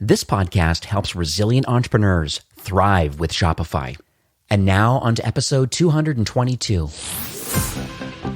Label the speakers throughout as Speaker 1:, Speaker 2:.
Speaker 1: This podcast helps resilient entrepreneurs thrive with Shopify. And now on to episode 222.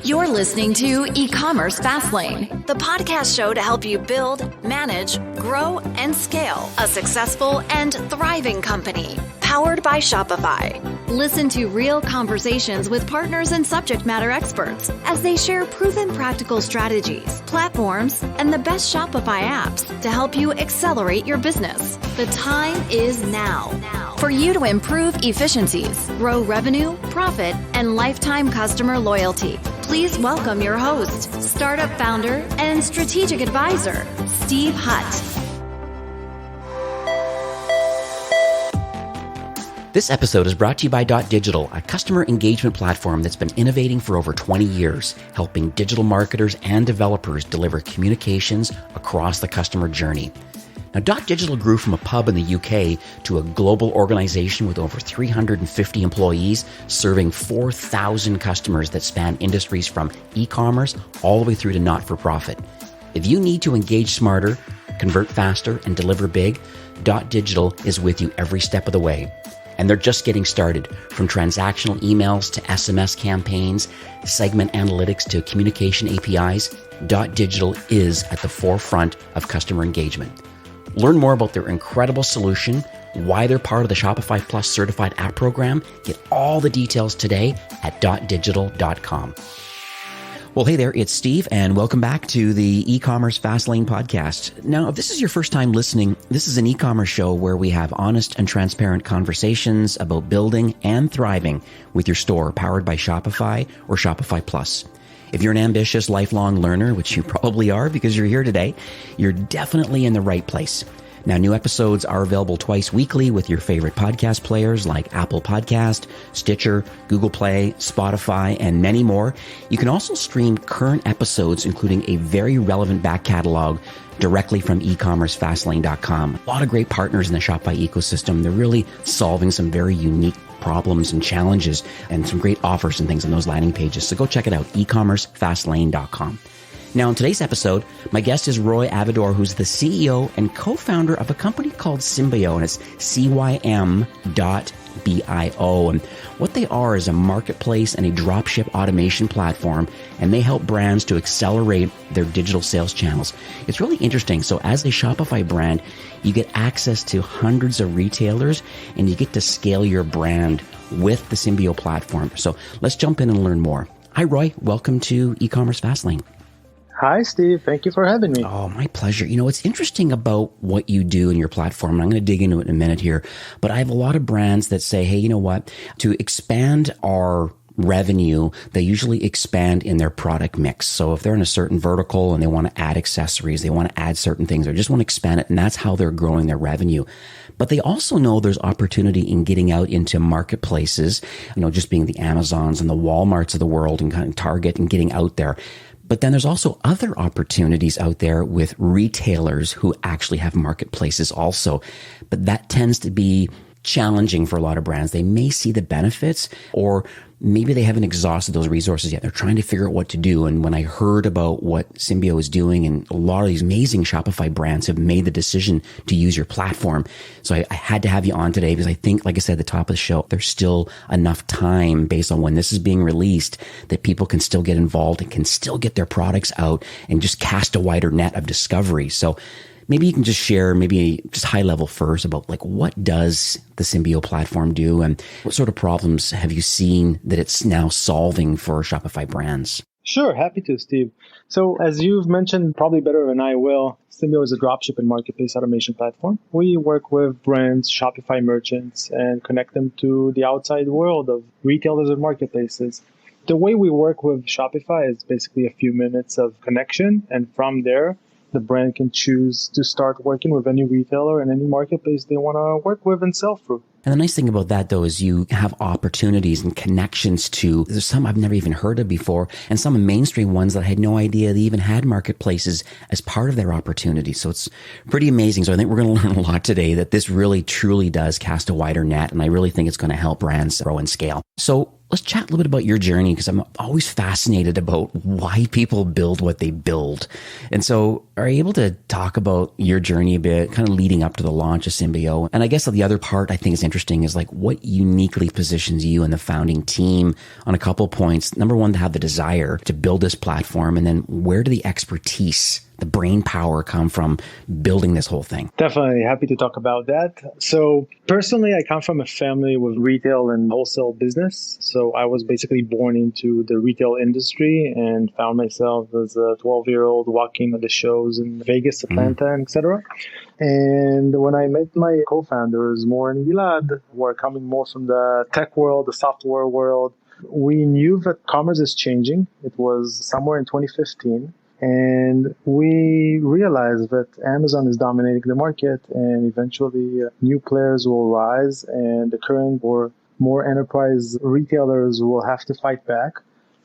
Speaker 2: You're listening to E-commerce Fastlane, the podcast show to help you build, manage, grow, and scale a successful and thriving company, powered by Shopify. Listen to real conversations with partners and subject matter experts as they share proven practical strategies, platforms, and the best Shopify apps to help you accelerate your business. The time is now for you to improve efficiencies, grow revenue, profit, and lifetime customer loyalty. Please welcome your host, startup founder, and strategic advisor, Steve Hutt.
Speaker 1: This episode is brought to you by Digital, a customer engagement platform that's been innovating for over 20 years, helping digital marketers and developers deliver communications across the customer journey. Now, Digital grew from a pub in the UK to a global organization with over 350 employees, serving 4,000 customers that span industries from e-commerce all the way through to not-for-profit. If you need to engage smarter, convert faster, and deliver big, Digital is with you every step of the way. And they're just getting started. From transactional emails to SMS campaigns, segment analytics to communication APIs, Digital is at the forefront of customer engagement. Learn more about their incredible solution, why they're part of the Shopify Plus certified app program. Get all the details today at .digital.com. Well, hey there, it's Steve, and welcome back to the E-commerce Fastlane podcast. Now, if this is your first time listening, this is an e-commerce show where we have honest and transparent conversations about building and thriving with your store powered by Shopify or Shopify Plus. If you're an ambitious lifelong learner, which you probably are because you're here today, you're definitely in the right place. Now, new episodes are available twice weekly with your favorite podcast players like Apple Podcast, Stitcher, Google Play, Spotify, and many more. You can also stream current episodes, including a very relevant back catalog, directly from ecommercefastlane.com. A lot of great partners in the Shopify ecosystem. They're really solving some very unique problems and challenges and some great offers and things on those landing pages. So go check it out, ecommercefastlane.com. Now, in today's episode, my guest is Roy Avidor, who's the CEO and co-founder of a company called Symbio, and it's CYM.bio. And what they are is a marketplace and a dropship automation platform, and they help brands to accelerate their digital sales channels. It's really interesting. So as a Shopify brand, you get access to hundreds of retailers, and you get to scale your brand with the Symbio platform. So let's jump in and learn more. Hi, Roy. Welcome to E-commerce Fastlane.
Speaker 3: Hi, Steve. Thank you for having me.
Speaker 1: Oh, my pleasure. You know, what's interesting about what you do in your platform, and I'm going to dig into it in a minute here, but I have a lot of brands that say, hey, you know what, to expand our revenue, they usually expand in their product mix. So if they're in a certain vertical and they want to add accessories, they want to add certain things, or just want to expand it, and that's how they're growing their revenue. But they also know there's opportunity in getting out into marketplaces, you know, just being the Amazons and the Walmarts of the world and kind of Target and getting out there. But then there's also other opportunities out there with retailers who actually have marketplaces also. But that tends to be challenging for a lot of brands. They may see the benefits, or maybe they haven't exhausted those resources yet. They're trying to figure out what to do. And when I heard about what Symbio is doing, and a lot of these amazing Shopify brands have made the decision to use your platform. So I had to have you on today because I think, like I said at the top of the show, there's still enough time based on when this is being released that people can still get involved and can still get their products out and just cast a wider net of discovery. So maybe you can just share maybe just high level first about like what does the Symbio platform do and what sort of problems have you seen that it's now solving for Shopify brands?
Speaker 3: Sure, happy to, Steve. So as you've mentioned probably better than I will, Symbio is a dropship and marketplace automation platform. We work with brands, Shopify merchants, and connect them to the outside world of retailers and marketplaces. The way we work with Shopify is basically a few minutes of connection, and from there, the brand can choose to start working with any retailer and any marketplace they want to work with and sell through.
Speaker 1: And the nice thing about that, though, is you have opportunities and connections to, there's some I've never even heard of before, and some mainstream ones that I had no idea they even had marketplaces as part of their opportunity. So it's pretty amazing. So I think we're going to learn a lot today, that this really, truly does cast a wider net. And I really think it's going to help brands grow and scale. So let's chat a little bit about your journey, because I'm always fascinated about why people build what they build. And so are you able to talk about your journey a bit, kind of leading up to the launch of Symbio? And I guess the other part I think is interesting is like what uniquely positions you and the founding team on a couple points. Number one, to have the desire to build this platform. And then where do the expertise, the brain power come from building this whole thing?
Speaker 3: Definitely happy to talk about that. So personally, I come from a family with retail and wholesale business. So I was basically born into the retail industry and found myself as a 12-year-old walking on the shows in Vegas, Atlanta, and etc. And when I met my co-founders, More and Gilad, who are coming more from the tech world, the software world, we knew that commerce is changing. It was somewhere in 2015. And we realized that Amazon is dominating the market, and eventually new players will rise, and the current or more enterprise retailers will have to fight back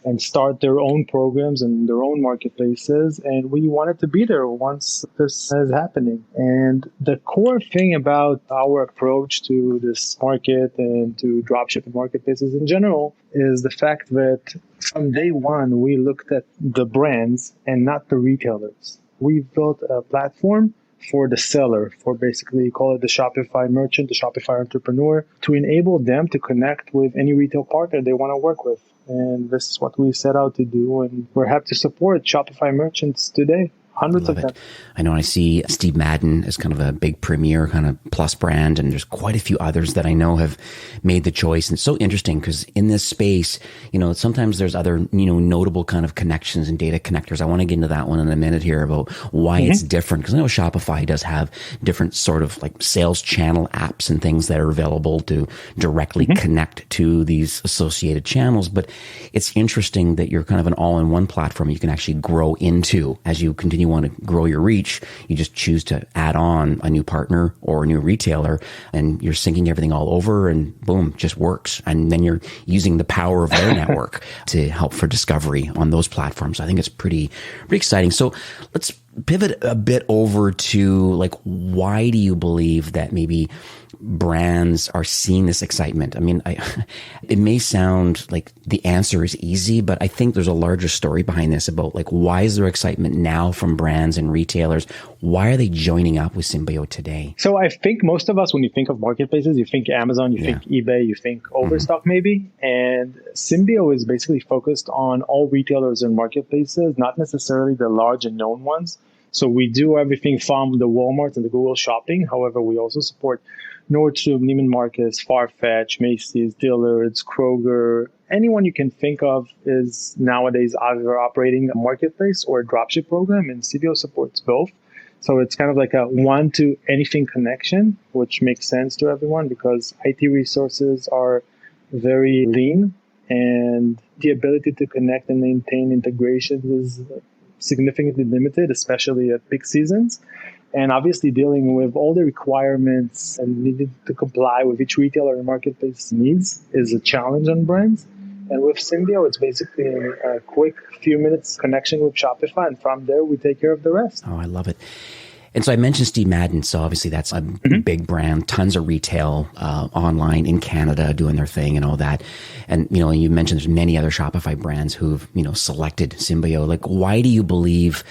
Speaker 3: and start their own programs and their own marketplaces. And we wanted to be there once this is happening. And the core thing about our approach to this market and to dropshipping marketplaces in general is the fact that from day one, we looked at the brands and not the retailers. We built a platform for the seller, for basically call it the Shopify merchant, the Shopify entrepreneur, to enable them to connect with any retail partner they want to work with. And this is what we set out to do. And we're happy to support Shopify merchants today. Hundreds of them.
Speaker 1: I know I see Steve Madden as kind of a big premier kind of plus brand, and there's quite a few others that I know have made the choice. And it's so interesting because in this space, sometimes there's other, notable kind of connections and data connectors. I want to get into that one in a minute here about why it's different, because I know Shopify does have different sort of like sales channel apps and things that are available to directly connect to these associated channels. But it's interesting that you're kind of an all-in-one platform you can actually grow into as you continue want to grow your reach. You just choose to add on a new partner or a new retailer, and you're syncing everything all over, and boom, just works. And then you're using the power of their network to help for discovery on those platforms. I think it's pretty exciting. So let's pivot a bit over to like, why do you believe that maybe brands are seeing this excitement? I mean, it may sound like the answer is easy, but I think there's a larger story behind this about like, why is there excitement now from brands and retailers? Why are they joining up with Symbio today?
Speaker 3: So I think most of us, when you think of marketplaces, you think Amazon, you think eBay, you think Overstock maybe. And Symbio is basically focused on all retailers and marketplaces, not necessarily the large and known ones. So we do everything from the Walmart and the Google Shopping. However, we also support Nordstrom, Neiman Marcus, Farfetch, Macy's, Dillard's, Kroger. Anyone you can think of is nowadays either operating a marketplace or a dropship program, and Symbio supports both. So it's kind of like a one-to-anything connection, which makes sense to everyone because IT resources are very lean, and the ability to connect and maintain integrations is significantly limited, especially at peak seasons. And obviously dealing with all the requirements and needing to comply with each retailer and marketplace needs is a challenge on brands. And with Symbio, it's basically a quick few minutes connection with Shopify. And from there, we take care of the rest.
Speaker 1: Oh, I love it. And so I mentioned Steve Madden. So obviously that's a big brand, tons of retail online in Canada doing their thing and all that. And, you mentioned there's many other Shopify brands who've, selected Symbio. Like, why do you believe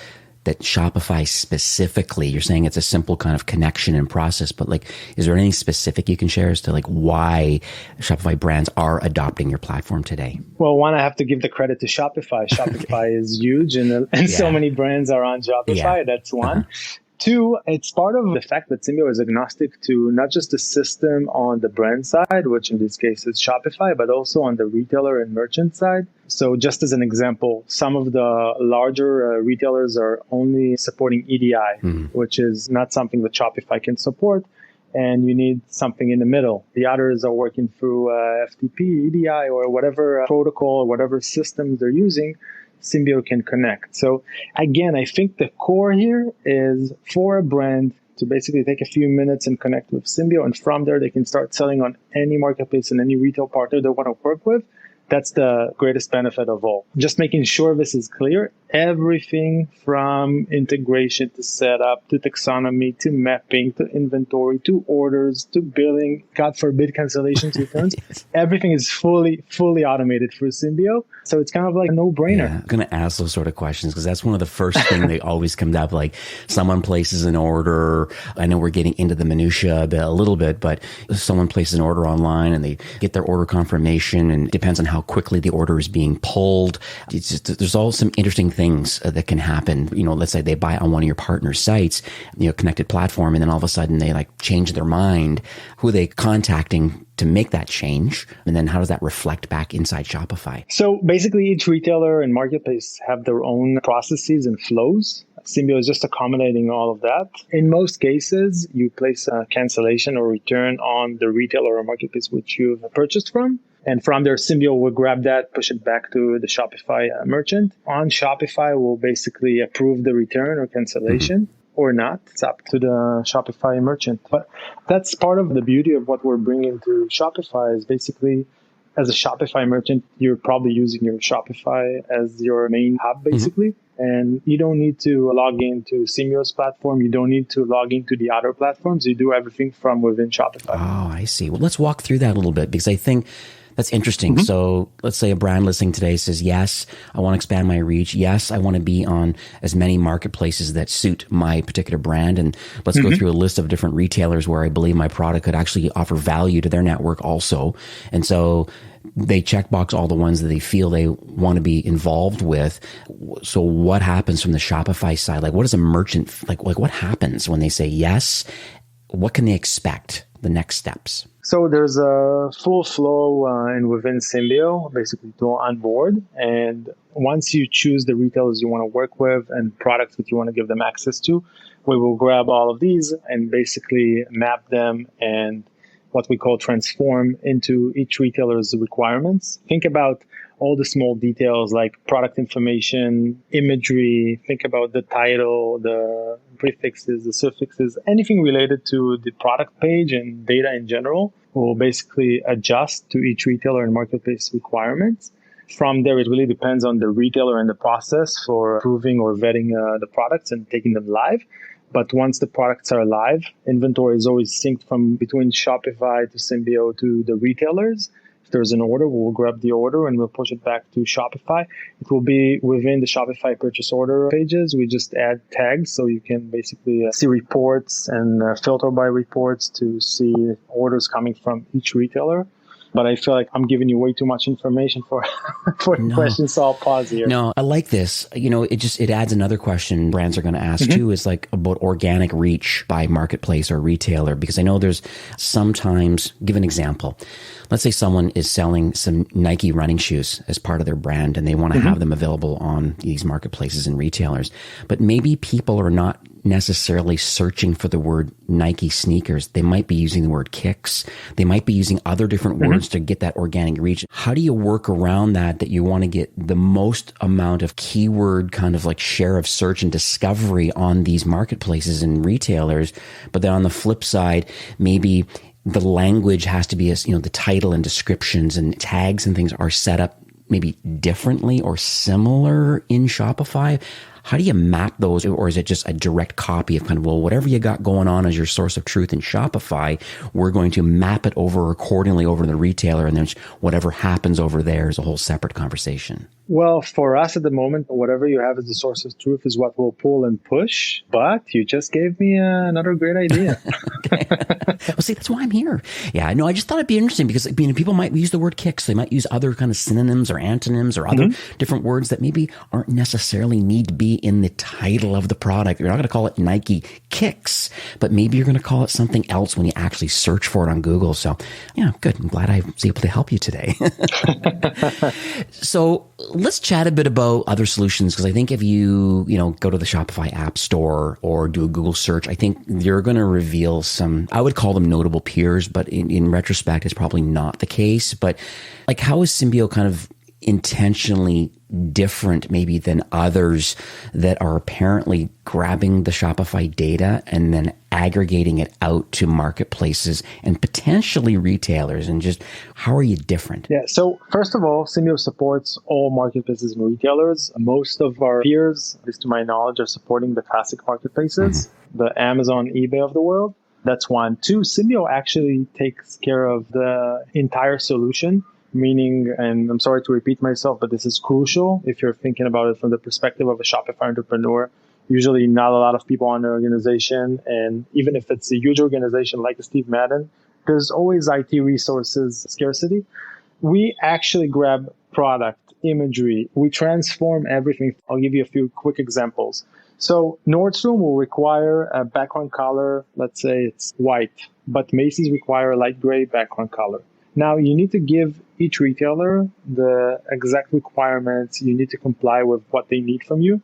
Speaker 1: that Shopify specifically, you're saying it's a simple kind of connection and process, but like, is there anything specific you can share as to like why Shopify brands are adopting your platform today?
Speaker 3: Well, one, I have to give the credit to Shopify. Shopify is huge and so many brands are on Shopify. Yeah. That's one. Two, it's part of the fact that Symbio is agnostic to not just the system on the brand side, which in this case is Shopify, but also on the retailer and merchant side. So just as an example, some of the larger retailers are only supporting EDI, which is not something that Shopify can support. And you need something in the middle. The others are working through FTP, EDI, or whatever protocol, or whatever systems they're using. Symbio can connect. So again, I think the core here is for a brand to basically take a few minutes and connect with Symbio. And from there, they can start selling on any marketplace and any retail partner they want to work with. That's the greatest benefit of all. Just making sure this is clear. Everything from integration to setup to taxonomy to mapping to inventory to orders to billing, God forbid cancellations, returns. Everything is fully automated for Symbio. So it's kind of like a no-brainer.
Speaker 1: Yeah, I'm going to ask those sort of questions because that's one of the first things that always comes up. Like someone places an order. I know we're getting into the minutia a little bit, but someone places an order online and they get their order confirmation, and it depends on how quickly the order is being pulled. It's just, there's all some interesting things that can happen. Let's say they buy on one of your partner sites, connected platform, and then all of a sudden they like change their mind. Who are they contacting to make that change? And then how does that reflect back inside Shopify?
Speaker 3: So basically each retailer and marketplace have their own processes and flows. Symbio is just accommodating all of that. In most cases, you place a cancellation or return on the retailer or marketplace which you've purchased from. And from there, Symbio will grab that, push it back to the Shopify merchant. On Shopify, we'll basically approve the return or cancellation or not. It's up to the Shopify merchant. But that's part of the beauty of what we're bringing to Shopify is basically, as a Shopify merchant, you're probably using your Shopify as your main hub, basically. And you don't need to log into Symbio's platform. You don't need to log into the other platforms. You do everything from within Shopify.
Speaker 1: Oh, I see. Well, let's walk through that a little bit because I think that's interesting. So let's say a brand listening today says, yes, I want to expand my reach. Yes, I want to be on as many marketplaces that suit my particular brand. And let's go through a list of different retailers where I believe my product could actually offer value to their network also. And so they checkbox all the ones that they feel they want to be involved with. So what happens from the Shopify side? Like what is a merchant, like what happens when they say yes? What can they expect? The next steps?
Speaker 3: So there's a full flow and within Symbio, basically to onboard. And once you choose the retailers you want to work with and products that you want to give them access to, we will grab all of these and basically map them and what we call transform into each retailer's requirements. Think about all the small details like product information, imagery, think about the title, the prefixes, the suffixes, anything related to the product page and data in general will basically adjust to each retailer and marketplace requirements. From there, it really depends on the retailer and the process for approving or vetting the products and taking them live. But once the products are live, inventory is always synced from between Shopify to Symbio to the retailers. If there's an order, we'll grab the order and we'll push it back to Shopify. It will be within the Shopify purchase order pages. We just add tags so you can basically see reports and filter by reports to see orders coming from each retailer. But I feel like I'm giving you way too much information for questions, so I'll pause here.
Speaker 1: No, I like this. It adds another question brands are going to ask too, is like about organic reach by marketplace or retailer, because I know there's sometimes, give an example. Let's say someone is selling some Nike running shoes as part of their brand and they want to have them available on these marketplaces and retailers, but maybe people are not necessarily searching for the word Nike sneakers. They might be using the word kicks. They might be using other different words to get that organic reach. How do you work around that you want to get the most amount of keyword kind of like share of search and discovery on these marketplaces and retailers? But then on the flip side, maybe the language has to be the title and descriptions and tags and things are set up maybe differently or similar in Shopify. How do you map those? Or is it just a direct copy of kind of, well, whatever you got going on as your source of truth in Shopify, we're going to map it over accordingly over to the retailer, and then whatever happens over there is a whole separate conversation?
Speaker 3: Well, for us at the moment, whatever you have as the source of truth is what we'll pull and push. But you just gave me another great idea.
Speaker 1: Okay. Well, see, that's why I'm here. Yeah, no, I just thought it'd be interesting because people might use the word kicks. They might use other kind of synonyms or antonyms or other different words that maybe aren't necessarily need to be in the title of the product. You're not going to call it Nike kicks, but maybe you're going to call it something else when you actually search for it on Google. So, yeah, good. I'm glad I was able to help you today. So let's chat a bit about other solutions, because I think if you go to the Shopify App Store or do a Google search, I think you're going to reveal some, I would call them notable peers, but in retrospect, it's probably not the case. But like, how is Symbio kind of intentionally different maybe than others that are apparently grabbing the Shopify data and then aggregating it out to marketplaces and potentially retailers? And just how are you different?
Speaker 3: Yeah. So first of all, Symbio supports all marketplaces and retailers. Most of our peers, at least to my knowledge, are supporting the classic marketplaces, the Amazon, eBay of the world. That's one. Two, Symbio actually takes care of the entire solution, meaning, and I'm sorry to repeat myself, but this is crucial if you're thinking about it from the perspective of a Shopify entrepreneur. Usually not a lot of people on the organization. And even if it's a huge organization like Steve Madden, there's always IT resources scarcity. We actually grab product, imagery. We transform everything. I'll give you a few quick examples. So Nordstrom will require a background color. Let's say it's white, but Macy's require a light gray background color. Now you need to give each retailer the exact requirements. You need to comply with what they need from you.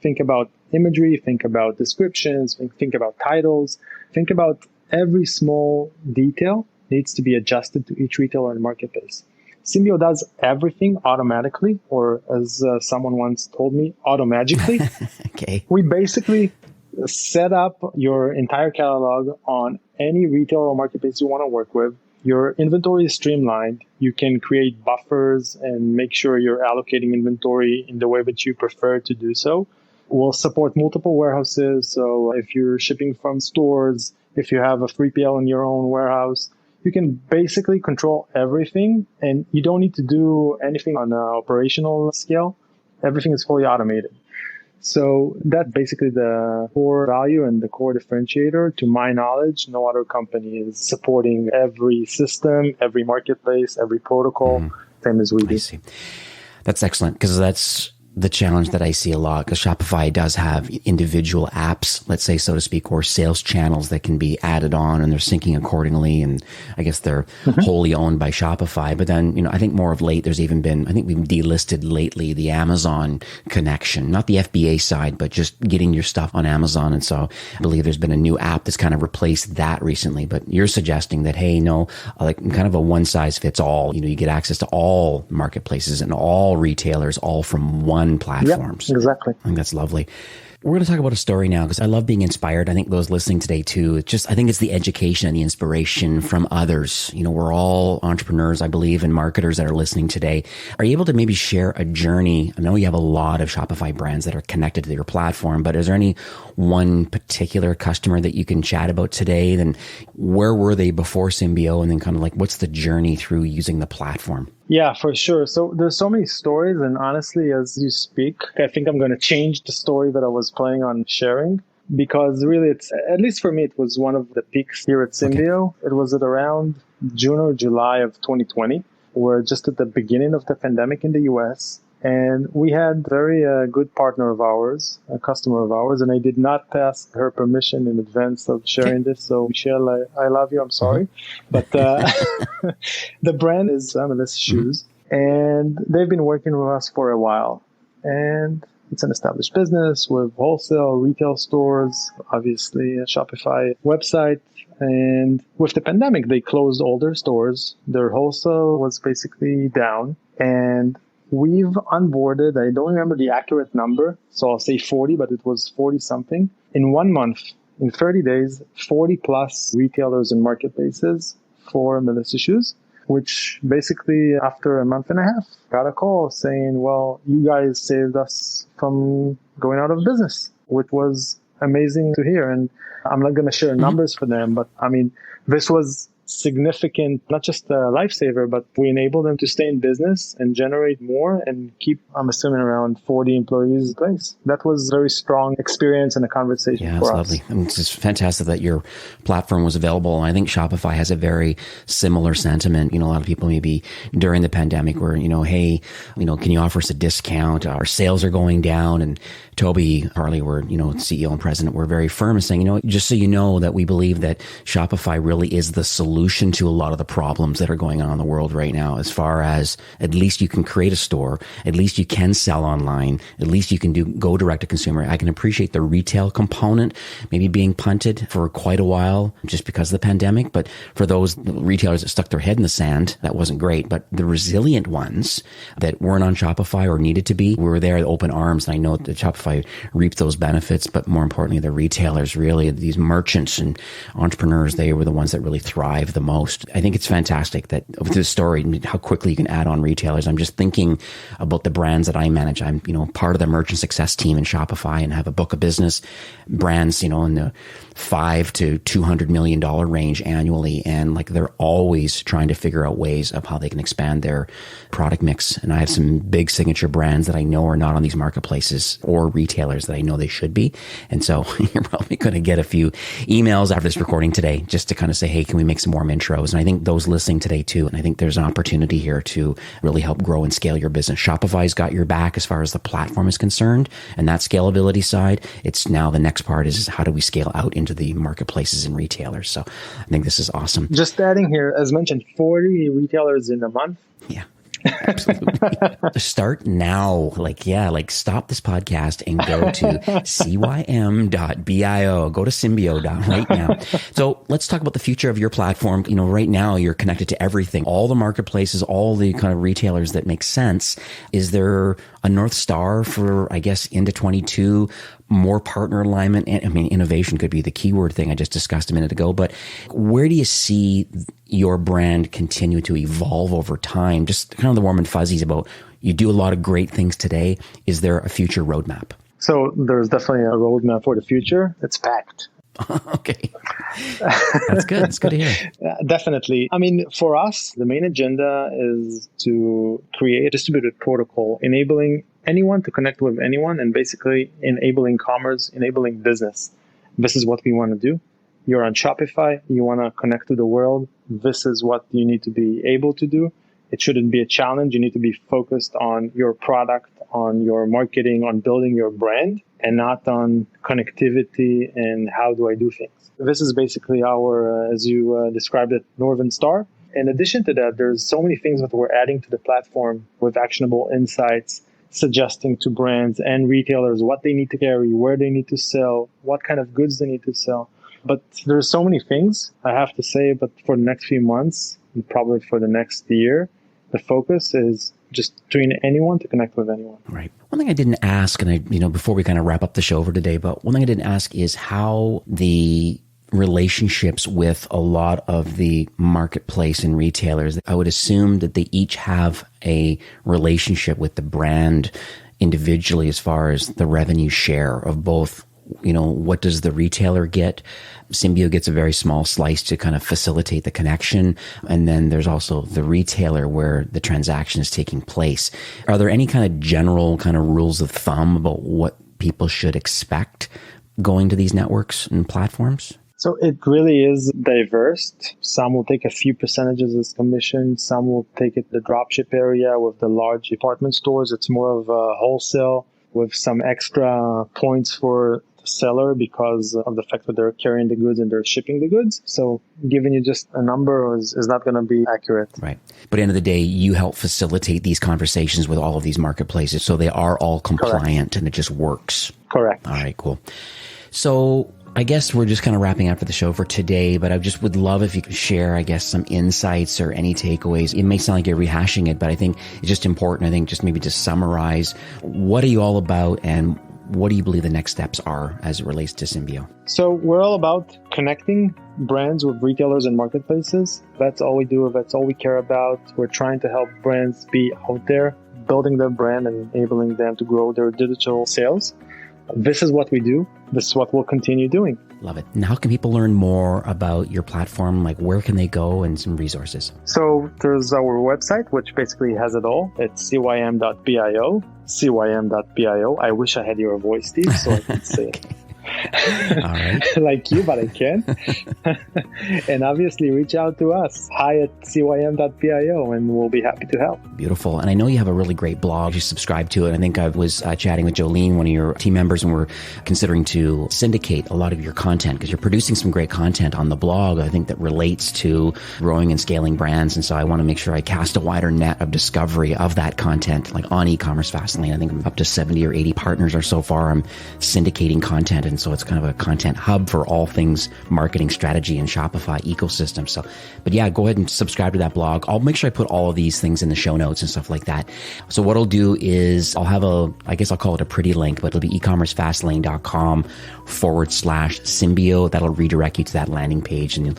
Speaker 3: Think about imagery, think about descriptions, think about titles, think about every small detail needs to be adjusted to each retailer in the marketplace. Symbio does everything automatically, or as someone once told me, automagically.
Speaker 1: Okay.
Speaker 3: We basically set up your entire catalog on any retailer or marketplace you want to work with. Your inventory is streamlined. You can create buffers and make sure you're allocating inventory in the way that you prefer to do so. We'll support multiple warehouses. So if you're shipping from stores, if you have a 3PL in your own warehouse, you can basically control everything, and you don't need to do anything on an operational scale. Everything is fully automated. So that's basically the core value and the core differentiator. To my knowledge, no other company is supporting every system, every marketplace, every protocol, same as we do.
Speaker 1: I see. That's excellent, because that's the challenge that I see a lot, because Shopify does have individual apps, let's say, so to speak, or sales channels that can be added on, and they're syncing accordingly. And I guess they're wholly owned by Shopify. But then, I think more of late, there's even been, I think we've delisted lately the Amazon connection, not the FBA side, but just getting your stuff on Amazon. And so I believe there's been a new app that's kind of replaced that recently. But you're suggesting that, hey, no, like kind of a one size fits all, you get access to all marketplaces and all retailers, all from one platforms.
Speaker 3: Yep, exactly.
Speaker 1: I think that's lovely. We're going to talk about a story now, because I love being inspired. I think those listening today too, I think it's the education and the inspiration from others. We're all entrepreneurs, I believe, and marketers that are listening today. Are you able to maybe share a journey? I know you have a lot of Shopify brands that are connected to your platform, but is there any one particular customer that you can chat about today? Then where were they before Symbio? And then kind of like, what's the journey through using the platform?
Speaker 3: Yeah, for sure. So there's so many stories. And honestly, as you speak, I think I'm going to change the story that I was planning on sharing, because really it's, at least for me, it was one of the peaks here at Symbio. Okay. It was at around June or July of 2020. We're just at the beginning of the pandemic in the US. And we had a very good partner of ours, a customer of ours, and I did not ask her permission in advance of sharing this. So, Michelle, I love you. I'm sorry. But the brand is Melissa Shoes, and they've been working with us for a while. And it's an established business with wholesale, retail stores, obviously a Shopify website. And with the pandemic, they closed all their stores. Their wholesale was basically down. And we've onboarded, I don't remember the accurate number, so I'll say 40, but it was 40 something. In 1 month, in 30 days, 40 plus retailers and marketplaces for Melissa Shoes, which basically after a month and a half got a call saying, well, you guys saved us from going out of business, which was amazing to hear. And I'm not going to share numbers for them, but I mean, this was significant, not just a lifesaver, but we enable them to stay in business and generate more and keep, I'm assuming, around 40 employees in place. That was a very strong experience and a conversation for us. Yeah, it's lovely.
Speaker 1: And it's just fantastic that your platform was available. And I think Shopify has a very similar sentiment. A lot of people maybe during the pandemic were, hey, can you offer us a discount? Our sales are going down. And Toby Harley, we're, CEO and president, we're very firm in saying, just so you know that we believe that Shopify really is the solution solution to a lot of the problems that are going on in the world right now, as far as at least you can create a store, at least you can sell online, at least you can go direct to consumer. I can appreciate the retail component maybe being punted for quite a while just because of the pandemic. But for those retailers that stuck their head in the sand, that wasn't great. But the resilient ones that weren't on Shopify or needed to be, we were there with open arms. And I know that Shopify reaped those benefits, but more importantly, the retailers, really, these merchants and entrepreneurs, they were the ones that really thrive the most. I think it's fantastic that with this story, how quickly you can add on retailers. I'm just thinking about the brands that I manage. I'm, part of the merchant success team in Shopify and have a book of business brands, in the $5 to $200 million range annually. And they're always trying to figure out ways of how they can expand their product mix. And I have some big signature brands that I know are not on these marketplaces or retailers that I know they should be. And so you're probably going to get a few emails after this recording today just to kind of say, hey, can we make some more intros? And I think those listening today too. And I think there's an opportunity here to really help grow and scale your business. Shopify's got your back as far as the platform is concerned. And that scalability side, it's now the next part is how do we scale out into the marketplaces and retailers. So I think this is awesome.
Speaker 3: Just adding here, as mentioned, 40 retailers in a month.
Speaker 1: Yeah. Absolutely. Start now. Stop this podcast and go to cym.bio. Go to Symbio right now. So let's talk about the future of your platform. Right now you're connected to everything, all the marketplaces, all the kind of retailers that make sense. Is there a North Star for, I guess, into 22, more partner alignment? And innovation could be the keyword thing I just discussed a minute ago, but where do you see your brand continue to evolve over time? Just kind of the warm and fuzzies about, you do a lot of great things today. Is there a future roadmap?
Speaker 3: So there's definitely a roadmap for the future. It's packed.
Speaker 1: Okay. That's good. It's good to hear.
Speaker 3: Definitely. For us, the main agenda is to create a distributed protocol enabling anyone to connect with anyone and basically enabling commerce, enabling business. This is what we want to do. You're on Shopify. You want to connect to the world. This is what you need to be able to do. It shouldn't be a challenge. You need to be focused on your product, on your marketing, on building your brand, and not on connectivity and how do I do things. This is basically our, as you described it, Northern Star. In addition to that, there's so many things that we're adding to the platform with actionable insights, suggesting to brands and retailers what they need to carry, where they need to sell, what kind of goods they need to sell. But there's so many things, I have to say, but for the next few months, and probably for the next year, the focus is just doing anyone to connect with anyone.
Speaker 1: Right. One thing I didn't ask, and before we kind of wrap up the show for today, but one thing I didn't ask is how the relationships with a lot of the marketplace and retailers, I would assume that they each have a relationship with the brand individually as far as the revenue share of both. What does the retailer get? Symbio gets a very small slice to kind of facilitate the connection. And then there's also the retailer where the transaction is taking place. Are there any kind of general kind of rules of thumb about what people should expect going to these networks and platforms?
Speaker 3: So it really is diverse. Some will take a few percentages as commission. Some will take it the dropship area with the large department stores. It's more of a wholesale with some extra points for the seller because of the fact that they're carrying the goods and they're shipping the goods. So giving you just a number is not going to be accurate.
Speaker 1: Right. But at the end of the day, you help facilitate these conversations with all of these marketplaces. So they are all compliant. Correct. And it just works.
Speaker 3: Correct.
Speaker 1: All right, cool. So I guess we're just kind of wrapping up for the show for today, but I just would love if you could share, I guess, some insights or any takeaways. It may sound like you're rehashing it, but I think it's just important. I think just maybe to summarize, what are you all about and what do you believe the next steps are as it relates to Symbio?
Speaker 3: So we're all about connecting brands with retailers and marketplaces. That's all we do. That's all we care about. We're trying to help brands be out there, building their brand and enabling them to grow their digital sales. This is what we do. This is what we'll continue doing.
Speaker 1: Love it. And how can people learn more about your platform? Like, where can they go and some resources?
Speaker 3: So there's our website, which basically has it all. It's cym.bio, cym.bio. I wish I had your voice, Steve, so I could say it.
Speaker 1: All right.
Speaker 3: like you, but I can. And obviously reach out to us, hi@cym.pio, and we'll be happy to help.
Speaker 1: Beautiful. And I know you have a really great blog. You subscribe to it. I think I was chatting with Jolene, one of your team members, and we're considering to syndicate a lot of your content because you're producing some great content on the blog, I think, that relates to growing and scaling brands. And so I want to make sure I cast a wider net of discovery of that content, like on e-commerce Fastlane. I think I'm up to 70 or 80 partners or so far. I'm syndicating content. And so it's kind of a content hub for all things marketing strategy and Shopify ecosystem. So, but yeah, go ahead and subscribe to that blog. I'll make sure I put all of these things in the show notes and stuff like that. So what I'll do is I'll have I guess I'll call it a pretty link, but it'll be ecommercefastlane.com/Symbio. That'll redirect you to that landing page, and you'll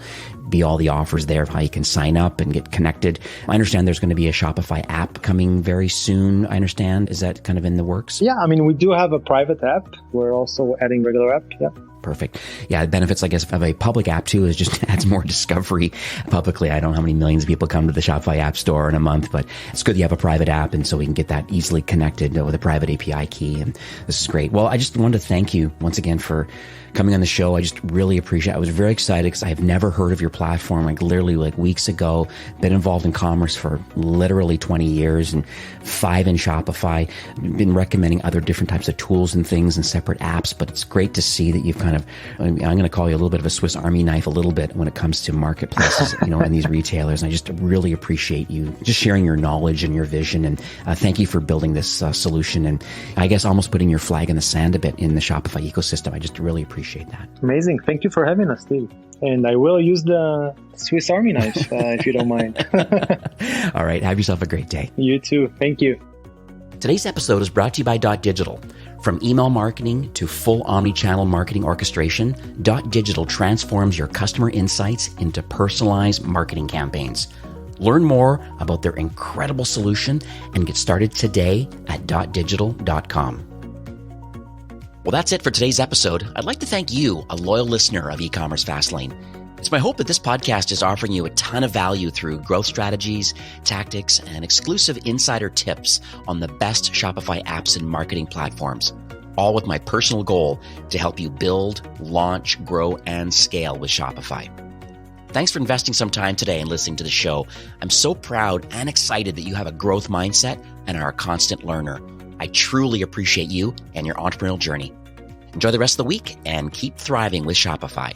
Speaker 1: be all the offers there of how you can sign up and get connected. I understand there's going to be a Shopify app coming very soon, I understand. Is that kind of in the works?
Speaker 3: Yeah, I mean, we do have a private app. We're also adding regular app, yeah.
Speaker 1: Perfect. Yeah, the benefits, I guess, of a public app too is just adds more discovery publicly. I don't know how many millions of people come to the Shopify app store in a month, but it's good you have a private app, and so we can get that easily connected with a private API key. And this is great. Well, I just wanted to thank you once again for coming on the show. I just really appreciate it. I was very excited because I have never heard of your platform, literally weeks ago. Been involved in commerce for literally 20 years and 5 in Shopify. Been recommending other different types of tools and things and separate apps, but it's great to see that you've I'm going to call you a little bit of a Swiss Army knife a little bit when it comes to marketplaces, and these retailers. And I just really appreciate you just sharing your knowledge and your vision. And thank you for building this solution. And I guess almost putting your flag in the sand a bit in the Shopify ecosystem. I just really appreciate that.
Speaker 3: Amazing. Thank you for having us, Steve. And I will use the Swiss Army knife if you don't mind.
Speaker 1: All right. Have yourself a great day.
Speaker 3: You too. Thank you.
Speaker 1: Today's episode is brought to you by Digital. From email marketing to full omni-channel marketing orchestration, Digital transforms your customer insights into personalized marketing campaigns. Learn more about their incredible solution and get started today at .digital.com. Well, that's it for today's episode. I'd like to thank you, a loyal listener of e-commerce Fastlane. It's my hope that this podcast is offering you a ton of value through growth strategies, tactics, and exclusive insider tips on the best Shopify apps and marketing platforms, all with my personal goal to help you build, launch, grow, and scale with Shopify. Thanks for investing some time today and listening to the show. I'm so proud and excited that you have a growth mindset and are a constant learner. I truly appreciate you and your entrepreneurial journey. Enjoy the rest of the week and keep thriving with Shopify.